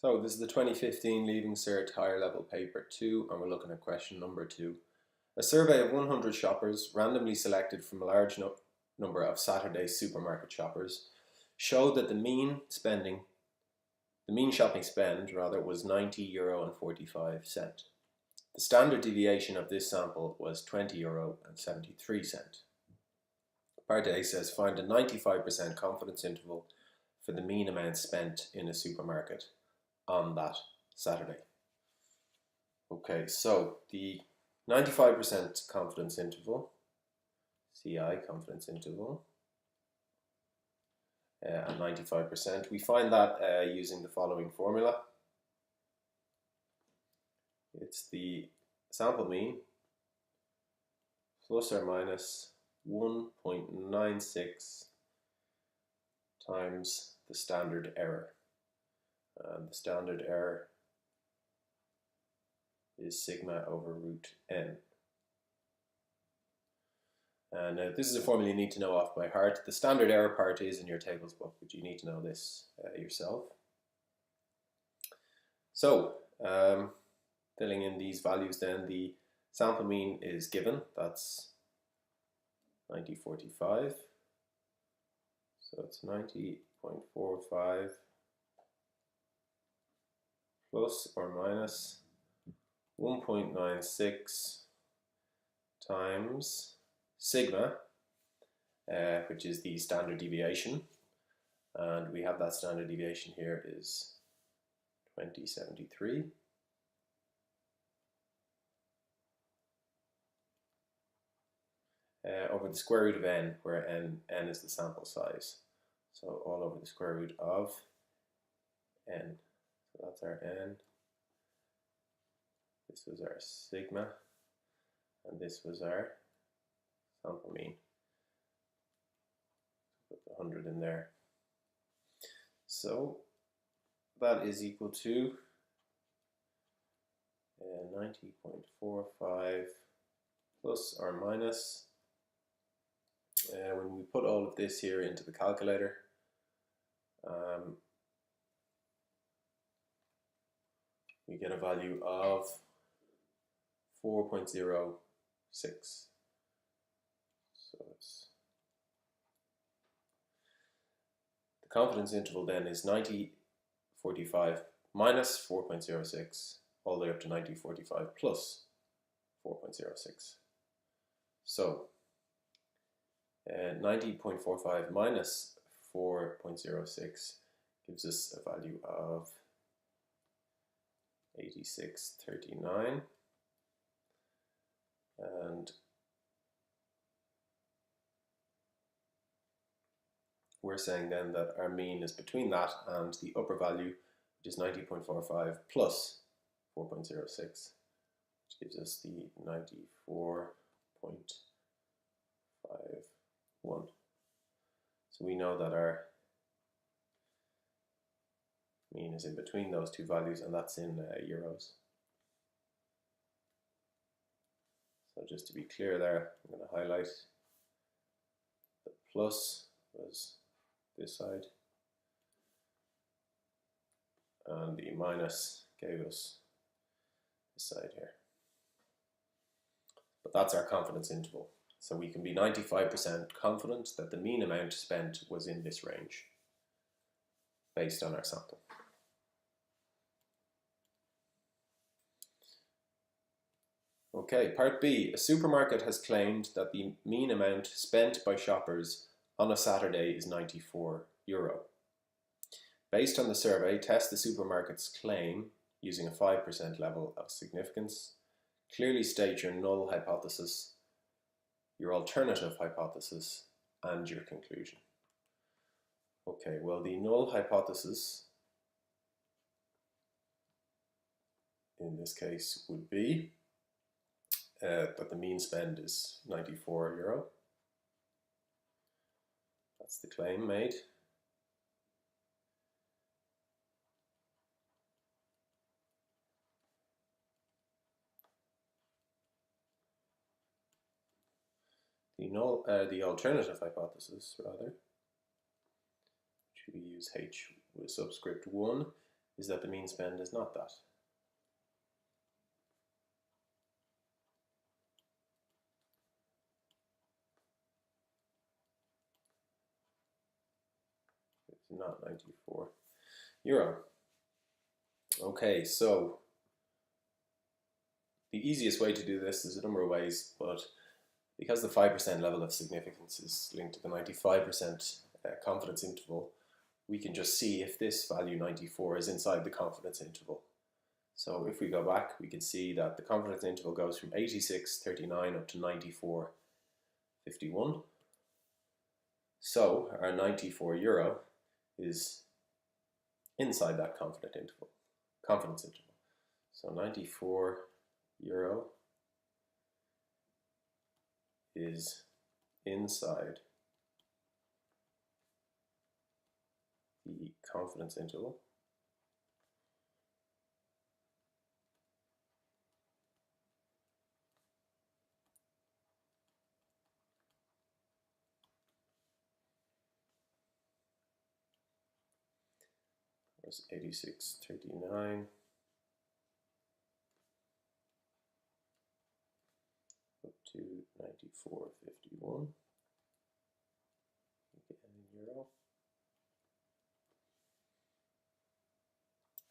So this is the 2015 Leaving Cert Higher Level Paper 2, and we're looking at question number 2. A survey of 100 shoppers, randomly selected from a large number of Saturday supermarket shoppers, showed that the mean shopping spend was €90.45. The standard deviation of this sample was €20.73. Part A says find a 95% confidence interval for the mean amount spent in a supermarket on that Saturday. Okay, so the 95% confidence interval, CI confidence interval, at 95%, we find that using the following formula. It's the sample mean plus or minus 1.96 times the standard error. And the standard error is sigma over root n. And this is a formula you need to know off by heart. The standard error part is in your tables book, but you need to know this yourself. So, filling in these values then, the sample mean is given, that's 90.45. So it's 90.45 plus or minus 1.96 times sigma, which is the standard deviation, and we have that standard deviation here is 2073. Over the square root of n, where n is the sample size. So all over the square root of n. So that's our n. This was our sigma. And this was our sample mean. Put the 100 in there. So that is equal to 90.45 plus or minus. When we put all of this here into the calculator, we get a value of 4.06. So it's the confidence interval then is 90.45 minus 4.06 all the way up to 90.45 plus 4.06. So 90.45 minus 4.06 gives us a value of 86.39, and we're saying then that our mean is between that and the upper value, which is 90.45 plus 4.06, which gives us the 94.51. So we know that our mean is in between those two values, and that's in euros. So just to be clear there, I'm going to highlight the plus was this side, and the minus gave us this side here. But that's our confidence interval. So we can be 95% confident that the mean amount spent was in this range based on our sample. Okay, part B. A supermarket has claimed that the mean amount spent by shoppers on a Saturday is €94. Based on the survey, test the supermarket's claim using a 5% level of significance. Clearly state your null hypothesis, your alternative hypothesis, and your conclusion. Okay, well, the null hypothesis in this case would be that the mean spend is €94. That's the claim made. The alternative hypothesis, rather, which we use H with subscript 1, is that the mean spend is not that. It's not 94 euro. Okay, so the easiest way to do this is a number of ways, but because the 5% level of significance is linked to the 95% confidence interval, we can just see if this value 94 is inside the confidence interval. So if we go back, we can see that the confidence interval goes from 86.39 up to 94.51. So our 94 euro is inside that confidence interval. So 94 euro is inside the confidence interval. There's 86.39 up to 94.51 again in euro.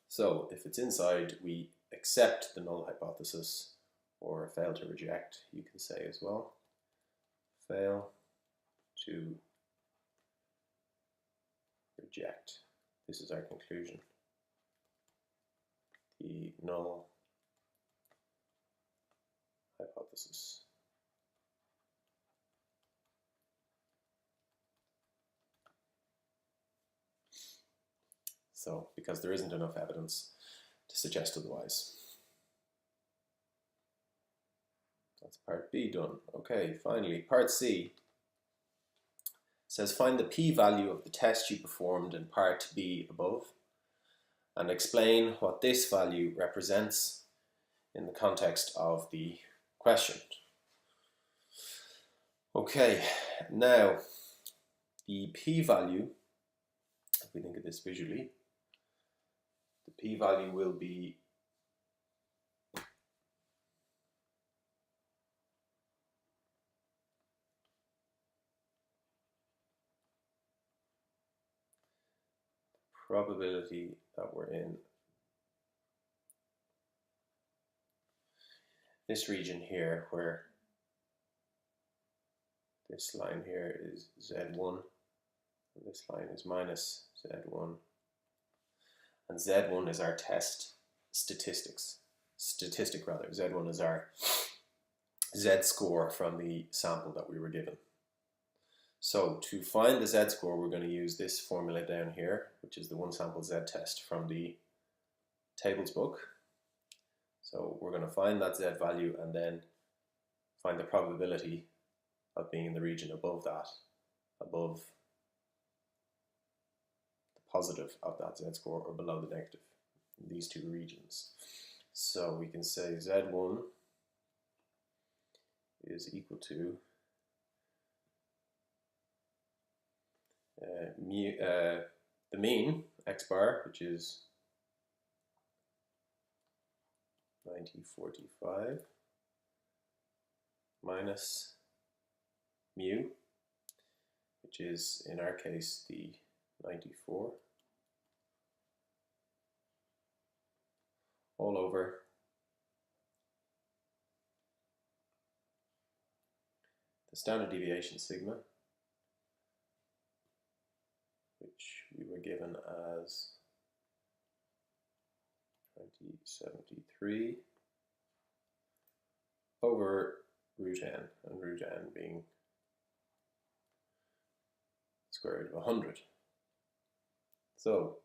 So if it's inside, we accept the null hypothesis or fail to reject, you can say as well. Fail to reject. This is our conclusion. The null hypothesis. So, because there isn't enough evidence to suggest otherwise. That's part B done. Okay, finally, part C says find the p-value of the test you performed in part B above and explain what this value represents in the context of the question. Okay, now the p-value, if we think of this visually, the p-value will be probability that we're in this region here where this line here is Z1 and this line is minus Z1, and Z1 is our test statistic rather. Z1 is our Z score from the sample that we were given. So to find the Z score, we're going to use this formula down here, which is the one sample Z test from the tables book. So we're going to find that Z value and then find the probability of being in the region above that, above the positive of that Z score or below the negative, in these two regions. So we can say Z1 is equal to the mean, x bar, which is 90.45, minus mu, which is in our case the 94, all over the standard deviation sigma, which we were given as 2073 over root n, and root n being square root of 100. So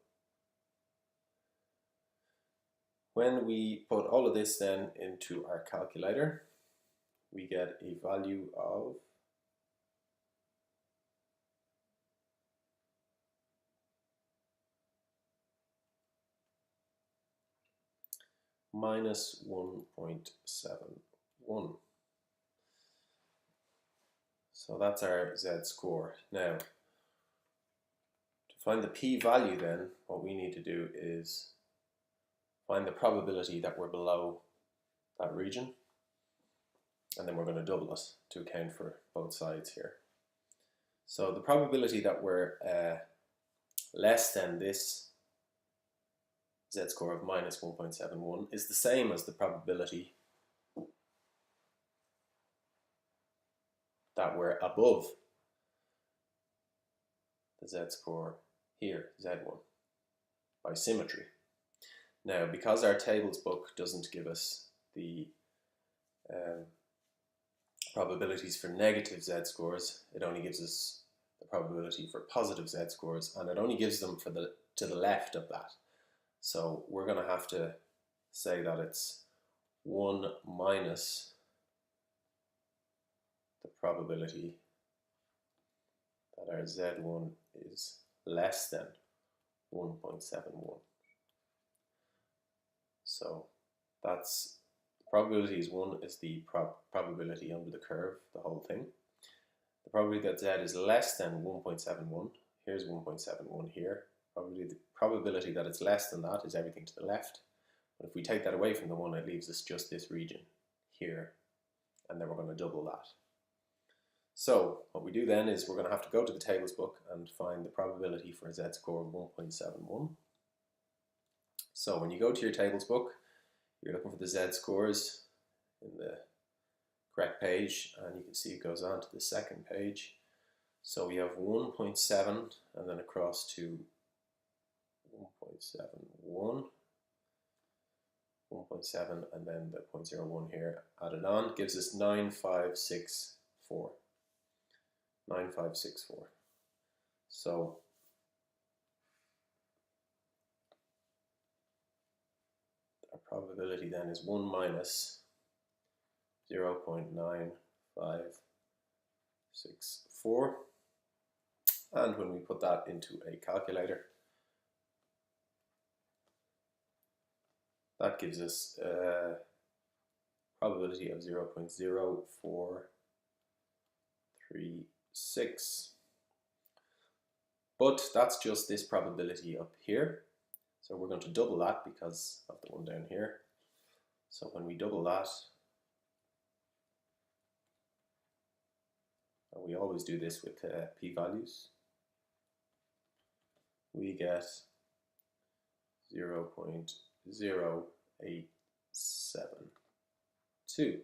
when we put all of this then into our calculator, we get a value of minus 1.71. So that's our Z score. Now, to find the p-value then, what we need to do is find the probability that we're below that region, and then we're going to double it to account for both sides here. So the probability that we're less than this z-score of minus 1.71 is the same as the probability that we're above the z-score here, z1, by symmetry. Now, because our tables book doesn't give us the probabilities for negative z-scores, it only gives us the probability for positive z-scores, and it only gives them for to the left of that. So we're going to have to say that it's 1 minus the probability that our z1 is less than 1.71. So that's, probability is 1 is the probability under the curve, the whole thing. The probability that z is less than 1.71, here's 1.71 here. The probability that it's less than that is everything to the left. But if we take that away from the 1, it leaves us just this region here, and then we're going to double that. So what we do then is we're going to have to go to the tables book and find the probability for a z-score of 1.71. So when you go to your tables book, you're looking for the z-scores in the correct page, and you can see it goes on to the second page. So we have 1.7 and then across to 1.71, 1.7 and then the 0.01 here added on gives us 9564. 9564. So our probability then is 1 minus 0.9564, and when we put that into a calculator, that gives us a probability of 0.0436. But that's just this probability up here. So we're going to double that because of the one down here. So when we double that, and we always do this with p-values, we get 0.0872.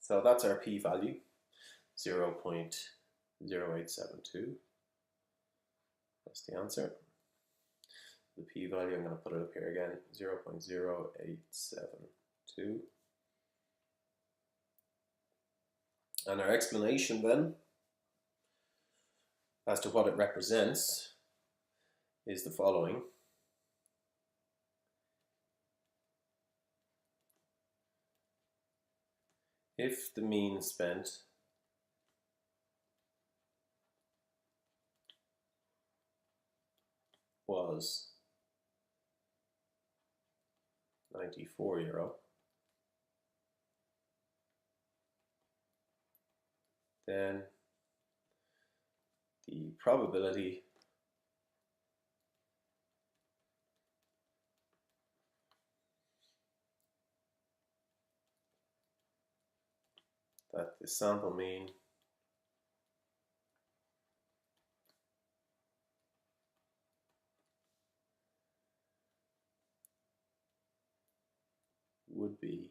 So that's our p-value, 0.0872. That's the answer. The p-value, I'm going to put it up here again, 0.0872. And our explanation then, as to what it represents, is the following. If the mean spent was €94, then the probability that the sample mean would be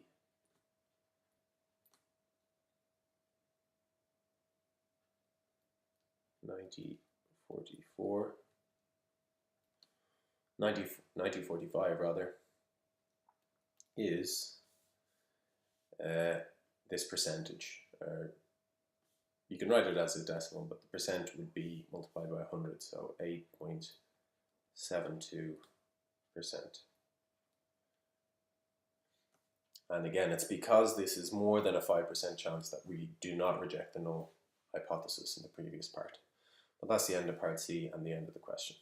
9045 rather, is this percentage. You can write it as a decimal, but the percent would be multiplied by 100, so 8.72%. And again, it's because this is more than a 5% chance that we do not reject the null hypothesis in the previous part. But that's the end of part C and the end of the question.